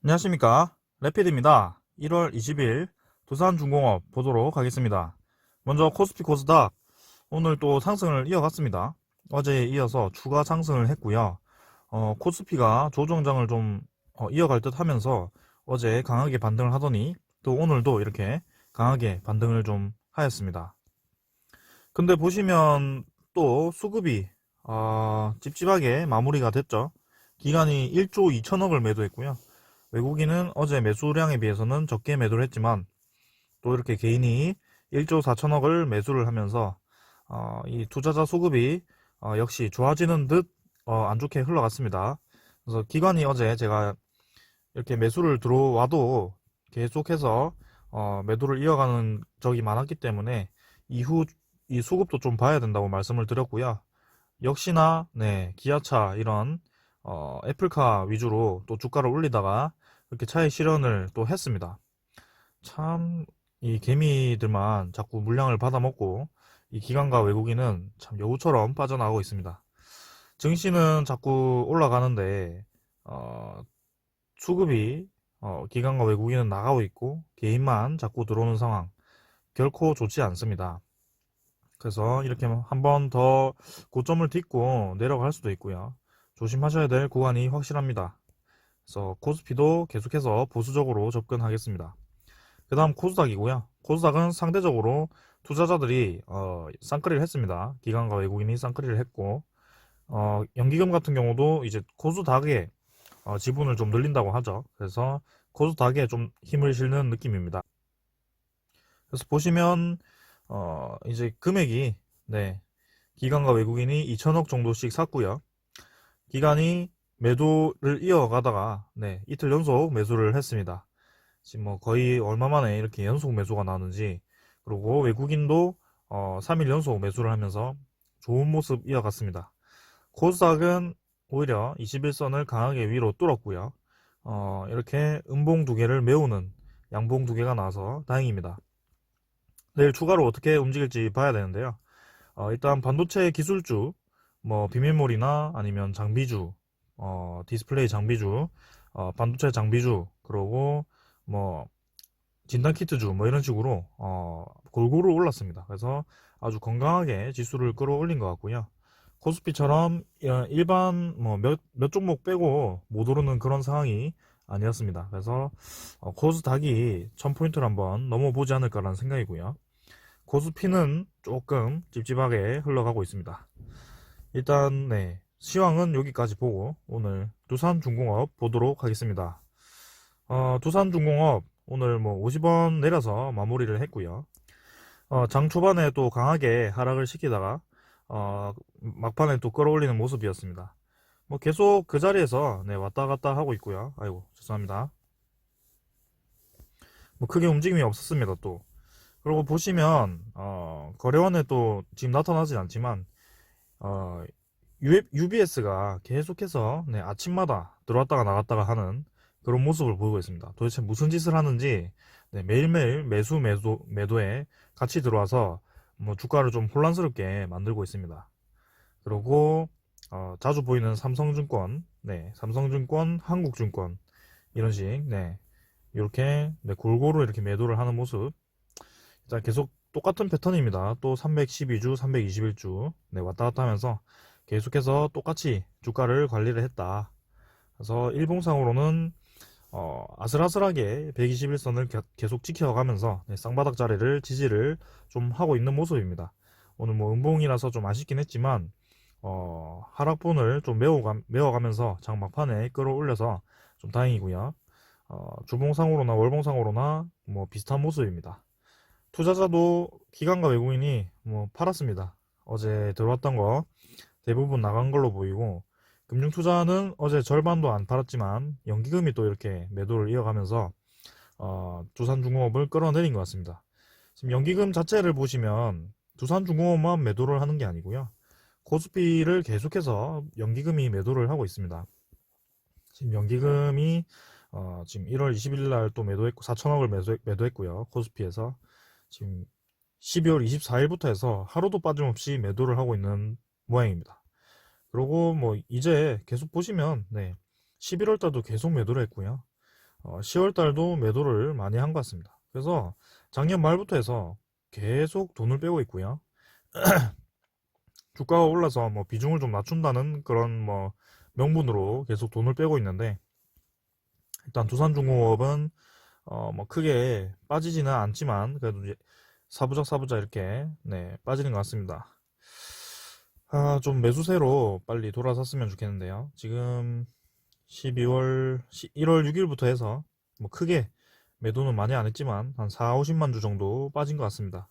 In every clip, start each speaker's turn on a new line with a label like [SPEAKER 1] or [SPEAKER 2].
[SPEAKER 1] 안녕하십니까, 레피드입니다. 1월 20일 두산중공업 보도록 하겠습니다. 먼저 코스피 코스닥 오늘 또 상승을 이어갔습니다. 어제에 이어서 추가 상승을 했고요. 코스피가 조정장을 좀 이어갈 듯 하면서 어제 강하게 반등을 하더니 또 오늘도 이렇게 강하게 반등을 좀 하였습니다. 근데 보시면 또 수급이 찝찝하게 마무리가 됐죠. 기간이 1조 2천억을 매도했고요. 외국인은 어제 매수량에 비해서는 적게 매도를 했지만 또 이렇게 개인이 1조 4천억을 매수를 하면서 이 투자자 수급이 역시 좋아지는 듯 안 좋게 흘러갔습니다. 그래서 기관이 어제 제가 이렇게 매수를 들어와도 계속해서 매도를 이어가는 적이 많았기 때문에 이후 이 수급도 좀 봐야 된다고 말씀을 드렸고요. 역시나 네, 기아차 이런 애플카 위주로 또 주가를 올리다가 이렇게 차익 실현을 또 했습니다. 참 이 개미들만 자꾸 물량을 받아먹고 이 기관과 외국인은 참 여우처럼 빠져나가고 있습니다. 증시는 자꾸 올라가는데 수급이 기관과 외국인은 나가고 있고 개인만 자꾸 들어오는 상황, 결코 좋지 않습니다. 그래서 이렇게 한 번 더 고점을 딛고 내려갈 수도 있고요. 조심하셔야 될 구간이 확실합니다. 그래서 코스피도 계속해서 보수적으로 접근하겠습니다. 그 다음 코스닥이고요. 코스닥은 상대적으로 투자자들이 쌍끌이를 했습니다. 기관과 외국인이 쌍끌이를 했고 연기금 같은 경우도 이제 코스닥에 지분을 좀 늘린다고 하죠. 그래서 코스닥에 좀 힘을 실는 느낌입니다. 그래서 보시면 이제 금액이 네, 기관과 외국인이 2천억 정도씩 샀고요. 기관이 매도를 이어가다가 네, 이틀 연속 매수를 했습니다. 지금 뭐 거의 얼마 만에 이렇게 연속 매수가 나오는지, 그리고 외국인도 3일 연속 매수를 하면서 좋은 모습 이어갔습니다. 코스닥은 오히려 21선을 강하게 위로 뚫었고요. 이렇게 음봉 두 개를 메우는 양봉 두 개가 나와서 다행입니다. 내일 추가로 어떻게 움직일지 봐야 되는데요. 일단 반도체 기술주, 뭐 비밀몰이나 아니면 장비주, 디스플레이 장비주, 반도체 장비주, 그리고 뭐 진단키트주 뭐 이런 식으로 골고루 올랐습니다. 그래서 아주 건강하게 지수를 끌어올린 것 같고요. 코스피처럼 일반 뭐 몇 종목 빼고 못 오르는 그런 상황이 아니었습니다. 그래서 코스닥이 1000포인트를 한번 넘어보지 않을까라는 생각이고요. 코스피는 조금 찝찝하게 흘러가고 있습니다. 일단 네, 시황은 여기까지 보고 오늘 두산중공업 보도록 하겠습니다. 두산중공업 오늘 뭐 50원 내려서 마무리를 했고요. 장 초반에 또 강하게 하락을 시키다가 막판에 또 끌어올리는 모습이었습니다. 뭐 계속 그 자리에서 네, 왔다 갔다 하고 있고요. 아이고 죄송합니다. 뭐 크게 움직임이 없었습니다. 또 그리고 보시면 거래원에 또 지금 나타나진 않지만 어, UBS가 계속해서 네, 아침마다 들어왔다가 나갔다가 하는 그런 모습을 보이고 있습니다. 도대체 무슨 짓을 하는지 네, 매일매일 매도에 같이 들어와서 뭐 주가를 좀 혼란스럽게 만들고 있습니다. 그리고 자주 보이는 삼성증권, 네, 삼성증권, 한국증권 이런 식, 네, 이렇게 네, 골고루 이렇게 매도를 하는 모습. 자, 계속 똑같은 패턴입니다. 또 312주, 321주 네, 왔다 갔다 하면서 계속해서 똑같이 주가를 관리를 했다. 그래서 일봉상으로는 아슬아슬하게 121선을 계속 지켜가면서 네, 쌍바닥 자리를 지지를 좀 하고 있는 모습입니다. 오늘 뭐 음봉이라서 좀 아쉽긴 했지만 하락분을 좀 메워가면서 장 막판에 끌어올려서 좀 다행이고요. 주봉상으로나 월봉상으로나 뭐 비슷한 모습입니다. 투자자도 기관과 외국인이 뭐 팔았습니다. 어제 들어왔던 거 대부분 나간 걸로 보이고, 금융투자는 어제 절반도 안 팔았지만 연기금이 또 이렇게 매도를 이어가면서 두산중공업을 끌어내린 것 같습니다. 지금 연기금 자체를 보시면 두산중공업만 매도를 하는 게 아니고요. 코스피를 계속해서 연기금이 매도를 하고 있습니다. 지금 연기금이 지금 1월 20일 날 또 매도했고 4천억을 매도했고요. 코스피에서 지금 12월 24일부터 해서 하루도 빠짐없이 매도를 하고 있는 모양입니다. 그리고 뭐 이제 계속 보시면 네, 11월 달도 계속 매도를 했고요. 10월 달도 매도를 많이 한 것 같습니다. 그래서 작년 말부터 해서 계속 돈을 빼고 있고요. 주가가 올라서 뭐 비중을 좀 낮춘다는 그런 뭐 명분으로 계속 돈을 빼고 있는데, 일단 두산중공업은 뭐 크게 빠지지는 않지만 그래도 이제 사부작 이렇게 네, 빠지는 것 같습니다. 좀 매수세로 빨리 돌아섰으면 좋겠는데요. 지금 1월 6일부터 해서 뭐 크게 매도는 많이 안 했지만 한 4, 50만 주 정도 빠진 것 같습니다.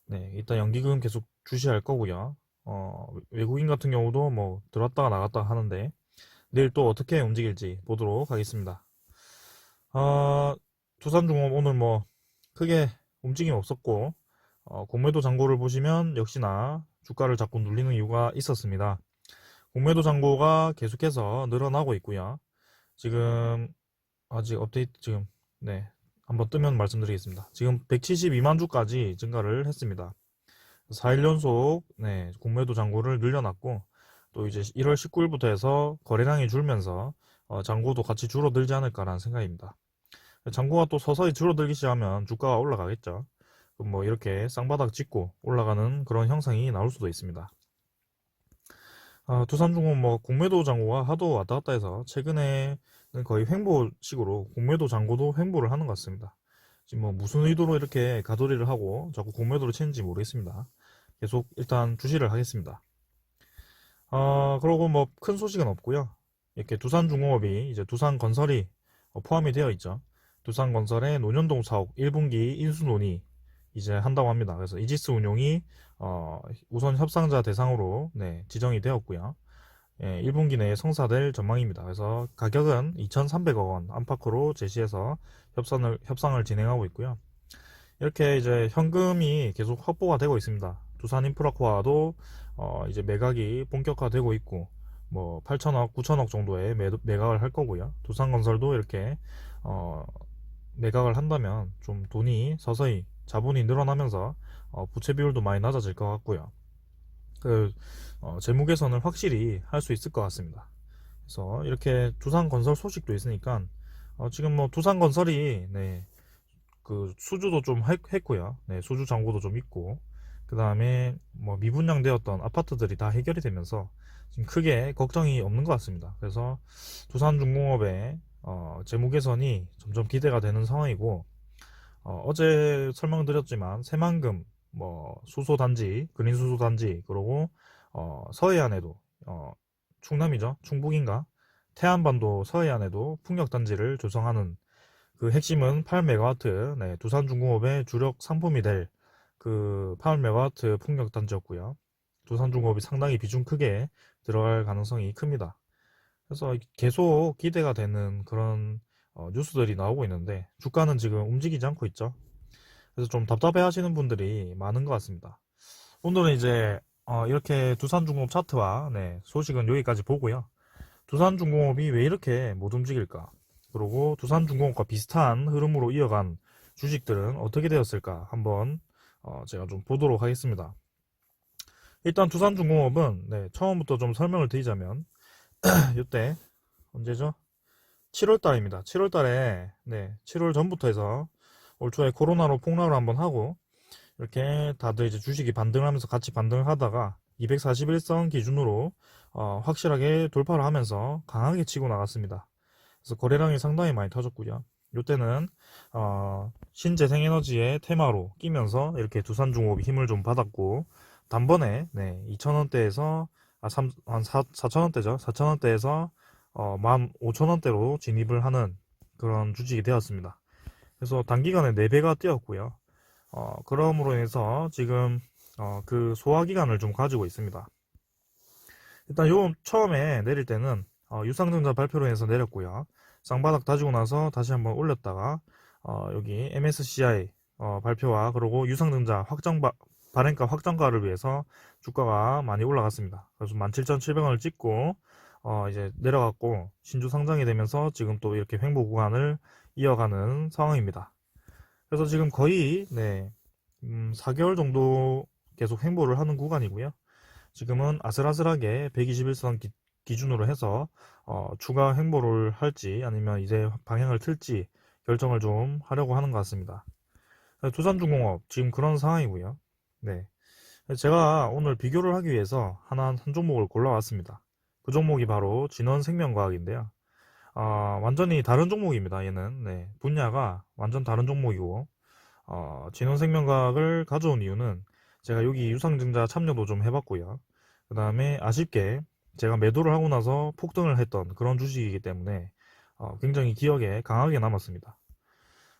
[SPEAKER 1] 네, 일단 연기금 계속 주시할 거고요. 외국인 같은 경우도 뭐 들어왔다가 나갔다가 하는데 내일 또 어떻게 움직일지 보도록 하겠습니다. 어, 두산중공업 오늘 뭐 크게 움직임 없었고, 공매도 잔고를 보시면 역시나 주가를 자꾸 눌리는 이유가 있었습니다. 공매도 잔고가 계속해서 늘어나고 있고요. 지금 아직 업데이트 지금 네, 한번 뜨면 말씀드리겠습니다. 지금 172만 주까지 증가를 했습니다. 4일 연속 네, 공매도 잔고를 늘려놨고, 또 이제 1월 19일부터 해서 거래량이 줄면서 잔고도 같이 줄어들지 않을까라는 생각입니다. 잔고가 또 서서히 줄어들기 시작하면 주가가 올라가겠죠. 그럼 뭐 이렇게 쌍바닥 찍고 올라가는 그런 형상이 나올 수도 있습니다. 두산중공 뭐 공매도 잔고가 하도 왔다 갔다 해서 최근에는 거의 횡보식으로 공매도 잔고도 횡보를 하는 것 같습니다. 지금 뭐 무슨 의도로 이렇게 가돌이를 하고 자꾸 공매도를 치는지 모르겠습니다. 계속 일단 주시를 하겠습니다. 그러고 뭐 큰 소식은 없고요. 이렇게 두산중공업이 이제 두산건설이 포함이 되어 있죠. 두산건설의 논현동 사옥 1분기 인수 논의 이제 한다고 합니다. 그래서 이지스 운용이 우선 협상자 대상으로 네, 지정이 되었고요. 예, 1분기 내에 성사될 전망입니다. 그래서 가격은 2,300억 원 안팎으로 제시해서 협상을 진행하고 있고요. 이렇게 이제 현금이 계속 확보가 되고 있습니다. 두산인프라코아도 이제 매각이 본격화되고 있고, 뭐 8천억, 9천억 정도의 매각을 할 거고요. 두산건설도 이렇게 매각을 한다면 좀 돈이 서서히 자본이 늘어나면서 부채 비율도 많이 낮아질 것 같고요. 그 재무 개선을 확실히 할 수 있을 것 같습니다. 그래서 이렇게 두산건설 소식도 있으니까 지금 뭐 두산건설이 네, 그 수주도 좀 했고요. 네, 수주 잔고도 좀 있고, 그 다음에 뭐 미분양되었던 아파트들이 다 해결이 되면서 지금 크게 걱정이 없는 것 같습니다. 그래서 두산중공업의 재무 개선이 점점 기대가 되는 상황이고, 어제 설명드렸지만 새만금 뭐 수소단지, 그린 수소단지, 그리고 서해안에도 충남이죠, 충북인가, 태안반도 서해안에도 풍력단지를 조성하는 그 핵심은 8메가와트, 네, 두산중공업의 주력 상품이 될 그 8메가와트 풍력단지였고요. 두산중공업이 상당히 비중 크게 들어갈 가능성이 큽니다. 그래서 계속 기대가 되는 그런 뉴스들이 나오고 있는데 주가는 지금 움직이지 않고 있죠. 그래서 좀 답답해 하시는 분들이 많은 것 같습니다. 오늘은 이제 이렇게 두산중공업 차트와 네, 소식은 여기까지 보고요. 두산중공업이 왜 이렇게 못 움직일까? 그리고 두산중공업과 비슷한 흐름으로 이어간 주식들은 어떻게 되었을까? 한번 제가 좀 보도록 하겠습니다. 일단 두산중공업은 네, 처음부터 좀 설명을 드리자면 이때 언제죠? 7월 달입니다. 7월 달에 네, 7월 전부터 해서 올 초에 코로나로 폭락을 한번 하고 이렇게 다들 이제 주식이 반등을 하면서 같이 반등을 하다가 241선 기준으로 확실하게 돌파를 하면서 강하게 치고 나갔습니다. 그래서 거래량이 상당히 많이 터졌고요. 이때는 신재생에너지의 테마로 끼면서 이렇게 두산중공업이 힘을 좀 받았고, 단번에 네, 2,000원대에서 한 4,000원대죠. 4,000원대에서 15,000원대로 진입을 하는 그런 주식이 되었습니다. 그래서 단기간에 4배가 뛰었고요. 그럼으로 인해서 지금 그 소화기간을 좀 가지고 있습니다. 일단 요 처음에 내릴 때는 유상증자 발표로 해서 내렸고요. 쌍바닥 다지고 나서 다시 한번 올렸다가 여기 MSCI 발표와 그리고 유상증자 발행가 확정가를 위해서 주가가 많이 올라갔습니다. 그래서 17,700원을 찍고 이제 내려갔고 신주 상장이 되면서 지금 또 이렇게 횡보 구간을 이어가는 상황입니다. 그래서 지금 거의 네, 4개월 정도 계속 횡보를 하는 구간이고요. 지금은 아슬아슬하게 121선 기준으로 해서 추가 행보를 할지 아니면 이제 방향을 틀지 결정을 좀 하려고 하는 것 같습니다. 두산중공업 지금 그런 상황이고요. 네, 제가 오늘 비교를 하기 위해서 한 종목을 골라왔습니다. 그 종목이 바로 진원생명과학인데요. 완전히 다른 종목입니다. 얘는 분야가 완전 다른 종목이고 진원생명과학을 가져온 이유는 제가 여기 유상증자 참여도 좀 해봤고요. 그 다음에 아쉽게 제가 매도를 하고 나서 폭등을 했던 그런 주식이기 때문에 굉장히 기억에 강하게 남았습니다.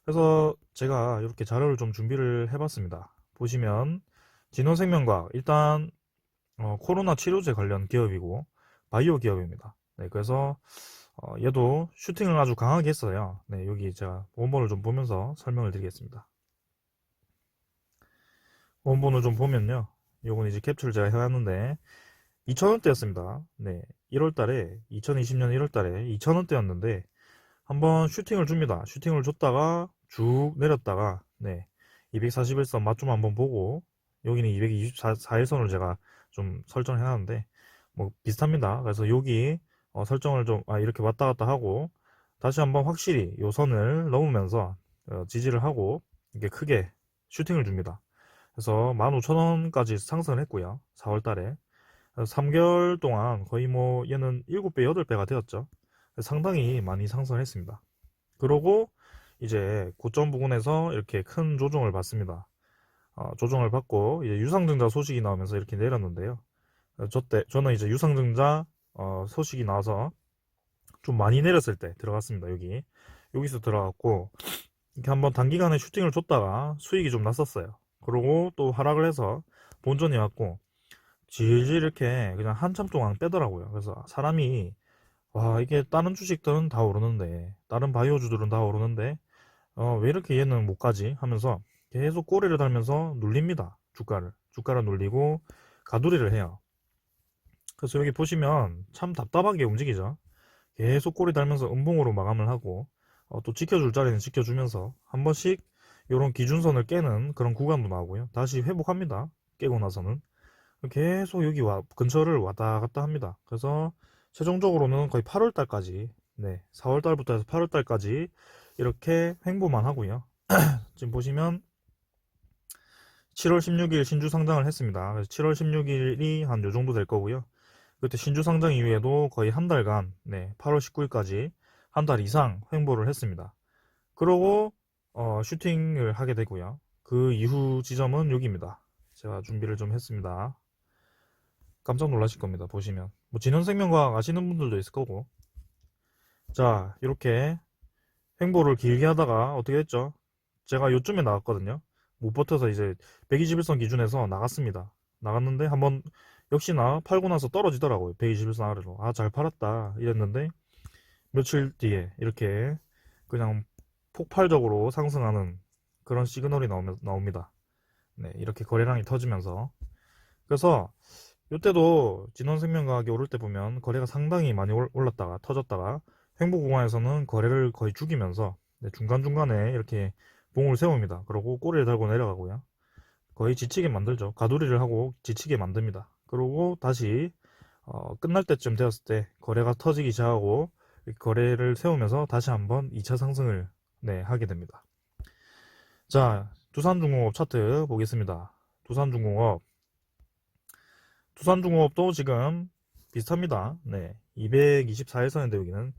[SPEAKER 1] 그래서 제가 이렇게 자료를 좀 준비를 해봤습니다. 보시면 진원생명과학 일단 코로나 치료제 관련 기업이고 바이오 기업입니다. 네, 그래서 얘도 슈팅을 아주 강하게 했어요. 네, 여기 제가 원본을 좀 보면서 설명을 드리겠습니다. 원본을 좀 보면요. 요건 이제 캡처를 제가 해왔는데 2,000원대였습니다. 네, 1월달에 2020년 1월달에 2,000원대였는데 한번 슈팅을 줍니다. 슈팅을 줬다가 쭉 내렸다가 241선 맛 좀 한번 보고 여기는 224일선을 제가 좀 설정해 놨는데 뭐 비슷합니다. 그래서 여기 설정을 좀 이렇게 왔다 갔다 하고 다시 한번 확실히 요 선을 넘으면서 지지를 하고 이게 크게 슈팅을 줍니다. 그래서 15,000원까지 상승을 했고요. 4월 달에 3개월 동안 거의 뭐 얘는 7배, 8배가 되었죠. 상당히 많이 상승을 했습니다. 그러고 이제 고점 부근에서 이렇게 큰 조정을 받습니다. 조정을 받고 이제 유상증자 소식이 나오면서 이렇게 내렸는데요. 저는 이제 유상증자 소식이 나와서 좀 많이 내렸을 때 들어갔습니다. 여기서 들어갔고 이렇게 한번 단기간에 슈팅을 줬다가 수익이 좀 났었어요. 그러고 또 하락을 해서 본전이 왔고 질질 이렇게 그냥 한참 동안 빼더라고요. 그래서 사람이 와 이게 다른 주식들은 다 오르는데 다른 바이오주들은 다 오르는데 왜 이렇게 얘는 못 가지 하면서 계속 꼬리를 달면서 눌립니다. 주가를 눌리고 가두리를 해요. 그래서 여기 보시면 참 답답하게 움직이죠. 계속 꼬리 달면서 음봉으로 마감을 하고 또 지켜줄 자리는 지켜주면서 한 번씩 이런 기준선을 깨는 그런 구간도 나오고요. 다시 회복합니다. 깨고 나서는 계속 여기 근처를 왔다 갔다 합니다. 그래서 최종적으로는 거의 8월 달까지 4월 달부터 해서 8월 달까지 이렇게 횡보만 하고요. 지금 보시면 7월 16일 신주 상장을 했습니다. 그래서 7월 16일이 한 요 정도 될 거고요. 그때 신주 상장 이후에도 거의 한 달간 8월 19일까지 한 달 이상 횡보를 했습니다. 그러고 슈팅을 하게 되고요. 그 이후 지점은 여기입니다. 제가 준비를 좀 했습니다. 깜짝 놀라실 겁니다. 보시면 뭐 진원생명과학 아시는 분들도 있을 거고 자 이렇게 횡보를 길게 하다가 어떻게 됐죠? 제가 요쯤에 나갔거든요. 못 버텨서 이제 121선 기준에서 나갔습니다. 나갔는데 한번 역시나 팔고 나서 떨어지더라고요. 121선 아래로. 잘 팔았다 이랬는데 며칠 뒤에 이렇게 그냥 폭발적으로 상승하는 그런 시그널이 나옵니다. 이렇게 거래량이 터지면서 그래서 이때도 진원생명과학이 오를 때 보면 거래가 상당히 많이 올랐다가 터졌다가 횡보 구간에서는 거래를 거의 죽이면서 중간중간에 이렇게 봉을 세웁니다. 그리고 꼬리를 달고 내려가고요. 거의 지치게 만들죠. 가두리를 하고 지치게 만듭니다. 그리고 다시 끝날 때쯤 되었을 때 거래가 터지기 시작하고 거래를 세우면서 다시 한번 2차 상승을 하게 됩니다. 자, 두산중공업 차트 보겠습니다. 두산중공업도 지금 비슷합니다. 224일선인데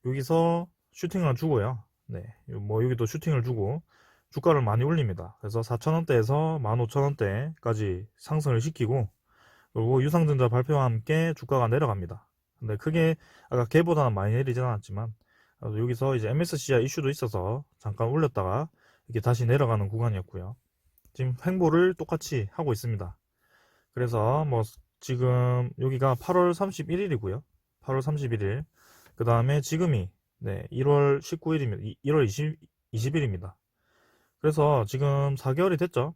[SPEAKER 1] 여기서 슈팅을 주고요. 뭐 여기도 슈팅을 주고 주가를 많이 올립니다. 그래서 4,000원대에서 15,000원대까지 상승을 시키고 그리고 유상증자 발표와 함께 주가가 내려갑니다. 근데 크게 아까 걔보다는 많이 내리진 않았지만 여기서 이제 MSCI 이슈도 있어서 잠깐 올렸다가 이게 다시 내려가는 구간이었고요. 지금 횡보를 똑같이 하고 있습니다. 그래서 뭐 지금 여기가 8월 31일이고요. 8월 31일. 그 다음에 지금이 1월 19일입니다. 1월 20일입니다. 그래서 지금 4개월이 됐죠.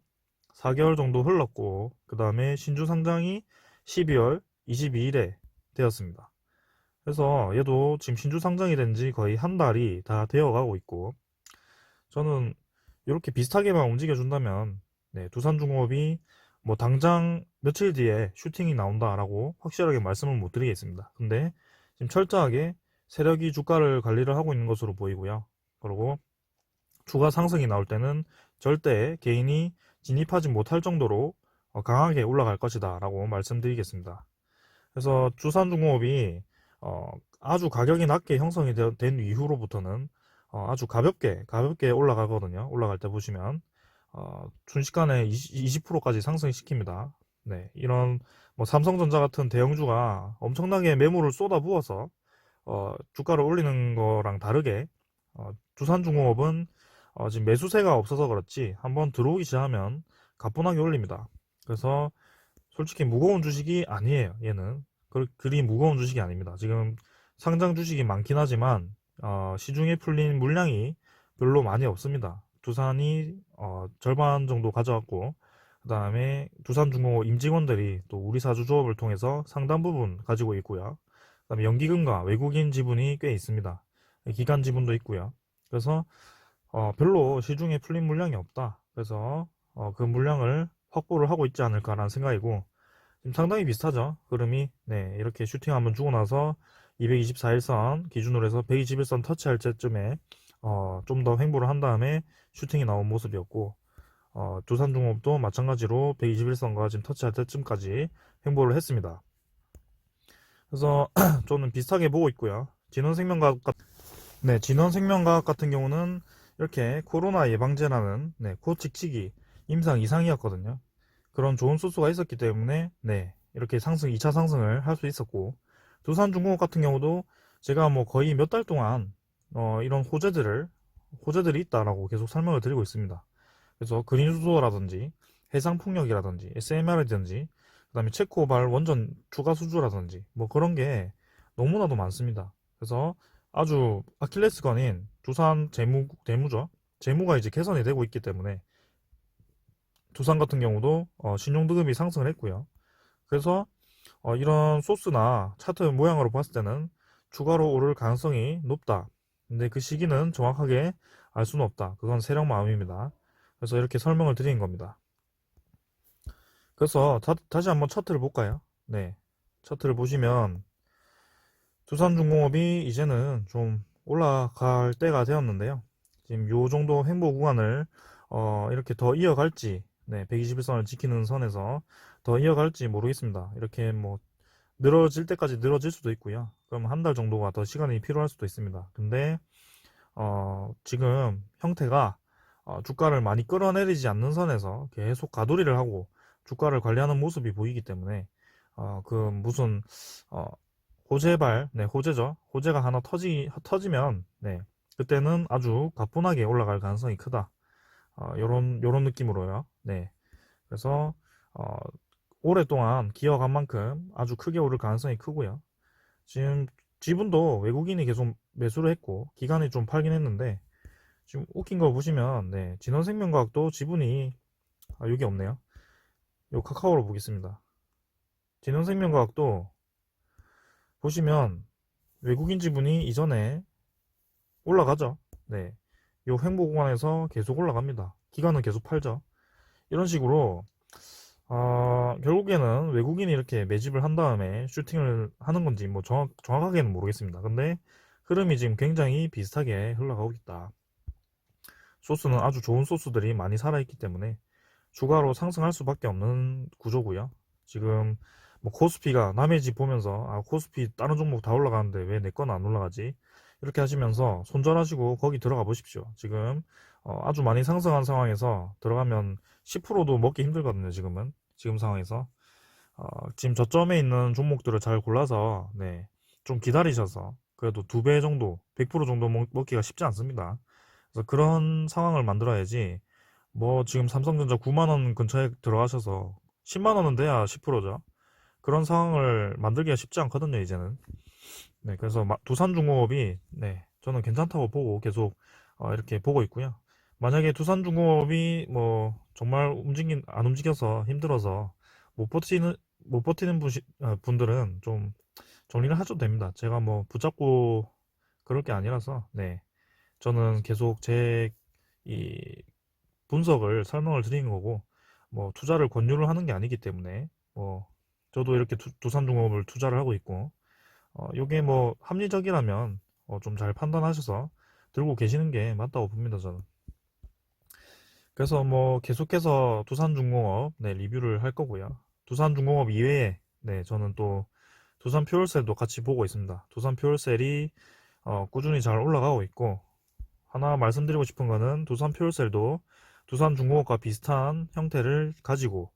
[SPEAKER 1] 4개월 정도 흘렀고 그 다음에 신주 상장이 12월 22일에 되었습니다. 그래서 얘도 지금 신주 상장이 된 지 거의 한 달이 다 되어 가고 있고 저는 이렇게 비슷하게만 움직여 준다면 두산중공업이 뭐 당장 며칠 뒤에 슈팅이 나온다라고 확실하게 말씀을 못 드리겠습니다. 근데 지금 철저하게 세력이 주가를 관리를 하고 있는 것으로 보이고요. 그리고 주가 상승이 나올 때는 절대 개인이 진입하지 못할 정도로 강하게 올라갈 것이다 라고 말씀드리겠습니다. 그래서 두산중공업이 아주 가격이 낮게 형성이 된 이후로부터는 아주 가볍게 올라가거든요. 올라갈 때 보시면 순식간에 20%까지 상승시킵니다. 네, 이런 뭐 삼성전자 같은 대형주가 엄청나게 매물을 쏟아부어서 주가를 올리는 거랑 다르게 두산중공업은 지금 매수세가 없어서 그렇지 한번 들어오기 시작하면 가뿐하게 올립니다. 그래서 솔직히 무거운 주식이 아니에요. 얘는 그리 무거운 주식이 아닙니다. 지금 상장 주식이 많긴 하지만 시중에 풀린 물량이 별로 많이 없습니다. 두산이 절반 정도 가져왔고 그 다음에 두산중공업 임직원들이 또 우리 사주 조업을 통해서 상당 부분 가지고 있고요. 그 다음에 연기금과 외국인 지분이 꽤 있습니다. 기관 지분도 있고요. 그래서 별로 시중에 풀린 물량이 없다. 그래서 그 물량을 확보를 하고 있지 않을까라는 생각이고 지금 상당히 비슷하죠. 흐름이. 네, 이렇게 슈팅 한번 주고 나서 224일선 기준으로 해서 121선 터치할 때쯤에 좀 더 횡보를 한 다음에 슈팅이 나온 모습이었고 두산중공업도 마찬가지로 121선과 지금 터치할 때쯤까지 횡보를 했습니다. 그래서 저는 비슷하게 보고 있고요. 진원생명과학 같은 경우는 이렇게 코로나 예방제라는 코직치기 임상 이상이었거든요. 그런 좋은 소스가 있었기 때문에 이렇게 2차 상승을 할 수 있었고 두산중공업 같은 경우도 제가 뭐 거의 몇 달 동안 이런 호재들이 있다라고 계속 설명을 드리고 있습니다. 그래서 그린수소라든지 해상풍력이라든지 SMR이든지 그 다음에 체코발 원전 추가 수주라든지 뭐 그런 게 너무나도 많습니다. 그래서 아주 아킬레스건인 두산 재무죠. 재무가 이제 개선이 되고 있기 때문에 두산 같은 경우도 신용등급이 상승을 했고요. 그래서 이런 소스나 차트 모양으로 봤을 때는 추가로 오를 가능성이 높다. 근데 그 시기는 정확하게 알 수는 없다. 그건 세력 마음입니다. 그래서 이렇게 설명을 드린 겁니다. 그래서 다시 한번 차트를 볼까요? 네, 차트를 보시면 두산중공업이 이제는 좀 올라갈 때가 되었는데요. 지금 요 정도 횡보 구간을 이렇게 더 이어갈지 121선을 지키는 선에서 더 이어갈지 모르겠습니다. 이렇게 뭐 늘어질 때까지 늘어질 수도 있고요. 그럼 한 달 정도가 더 시간이 필요할 수도 있습니다. 근데 지금 형태가 주가를 많이 끌어내리지 않는 선에서 계속 가돌이를 하고 주가를 관리하는 모습이 보이기 때문에 그 무슨 호재죠. 호재가 하나 터지면 그때는 아주 가뿐하게 올라갈 가능성이 크다. 요런 느낌으로요. 네. 그래서 오랫동안 기어간 만큼 아주 크게 오를 가능성이 크고요. 지금 지분도 외국인이 계속 매수를 했고 기관이 좀 팔긴 했는데 지금 웃긴 거 보시면 진원생명과학도 지분이 여기 없네요. 요 카카오로 보겠습니다. 진원생명과학도 보시면 외국인 지분이 이전에 올라가죠. 네. 요 횡보 구간에서 계속 올라갑니다. 기관은 계속 팔죠. 이런 식으로 결국에는 외국인이 이렇게 매집을 한 다음에 슈팅을 하는 건지 뭐 정확하게는 모르겠습니다. 근데 흐름이 지금 굉장히 비슷하게 흘러가고 있다. 소스는 아주 좋은 소스들이 많이 살아있기 때문에 추가로 상승할 수밖에 없는 구조고요. 지금 뭐 코스피가 남의 집 보면서 코스피 다른 종목 다 올라가는데 왜 내 건 안 올라가지? 이렇게 하시면서 손절하시고 거기 들어가 보십시오. 지금 아주 많이 상승한 상황에서 들어가면 10%도 먹기 힘들거든요. 지금 상황에서 지금 저점에 있는 종목들을 잘 골라서 좀 기다리셔서 그래도 2배 정도 100% 정도 먹기가 쉽지 않습니다. 그래서 그런 상황을 만들어야지 뭐 지금 삼성전자 9만원 근처에 들어가셔서 10만원은 돼야 10%죠. 그런 상황을 만들기가 쉽지 않거든요, 이제는. 그래서 두산중공업이 저는 괜찮다고 보고 계속 이렇게 보고 있고요. 만약에 두산중공업이 뭐 정말 안 움직여서 힘들어서 못 버티는 분들은 좀 정리를 하셔도 됩니다. 제가 뭐 붙잡고 그럴 게 아니라서 저는 계속 제 이 분석을 설명을 드리는 거고 뭐 투자를 권유를 하는 게 아니기 때문에 저도 이렇게 두산중공업을 투자를 하고 있고, 요게 뭐 합리적이라면 좀 잘 판단하셔서 들고 계시는 게 맞다고 봅니다, 저는. 그래서 뭐 계속해서 두산중공업 리뷰를 할 거고요. 두산중공업 이외에 저는 또 두산퓨얼셀도 같이 보고 있습니다. 두산퓨얼셀이 꾸준히 잘 올라가고 있고, 하나 말씀드리고 싶은 거는 두산퓨얼셀도 두산중공업과 비슷한 형태를 가지고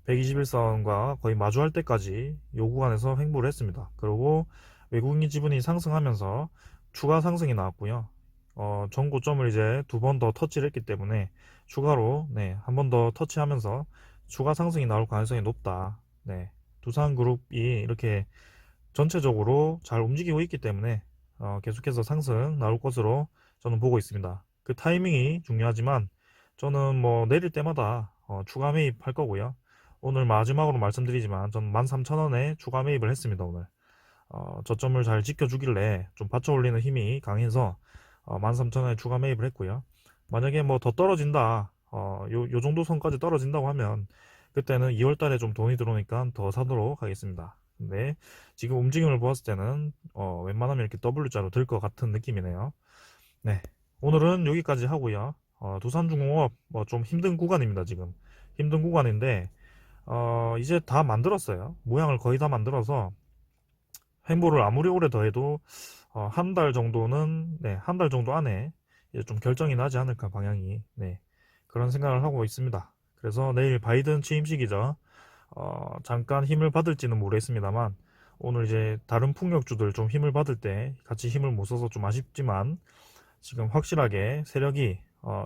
[SPEAKER 1] 121선과 거의 마주할 때까지 요 구간에서 횡보를 했습니다. 그리고 외국인 지분이 상승하면서 추가 상승이 나왔고요. 전 고점을 이제 두 번 더 터치를 했기 때문에 추가로 한 번 더 터치하면서 추가 상승이 나올 가능성이 높다. 두산그룹이 이렇게 전체적으로 잘 움직이고 있기 때문에 계속해서 상승 나올 것으로 저는 보고 있습니다. 그 타이밍이 중요하지만 저는 뭐 내릴 때마다 추가 매입할 거고요. 오늘 마지막으로 말씀드리지만 저는 13,000원에 추가 매입을 했습니다. 오늘 저점을 잘 지켜주길래 좀 받쳐올리는 힘이 강해서 13,000원에 추가 매입을 했고요. 만약에 뭐 더 떨어진다, 요 정도 선까지 떨어진다고 하면 그때는 2월달에 좀 돈이 들어오니까 더 사도록 하겠습니다. 근데 지금 움직임을 보았을 때는 웬만하면 이렇게 W자로 들 것 같은 느낌이네요. 네, 오늘은 여기까지 하고요. 두산중공업 좀 힘든 구간입니다. 지금 힘든 구간인데 이제 다 만들었어요. 모양을 거의 다 만들어서 횡보를 아무리 오래 더 해도 한 달 정도는 한 달 정도 안에 이제 좀 결정이 나지 않을까 방향이 그런 생각을 하고 있습니다. 그래서 내일 바이든 취임식이죠. 잠깐 힘을 받을지는 모르겠습니다만 오늘 이제 다른 풍력주들 좀 힘을 받을 때 같이 힘을 못 써서 좀 아쉽지만 지금 확실하게 세력이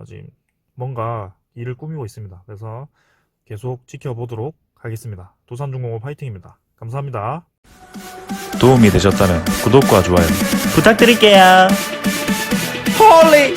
[SPEAKER 1] 지금 뭔가 일을 꾸미고 있습니다. 그래서 계속 지켜보도록 하겠습니다. 두산중공업 파이팅입니다. 감사합니다.
[SPEAKER 2] 도움이 되셨다면 구독과 좋아요
[SPEAKER 3] 부탁드릴게요. 홀리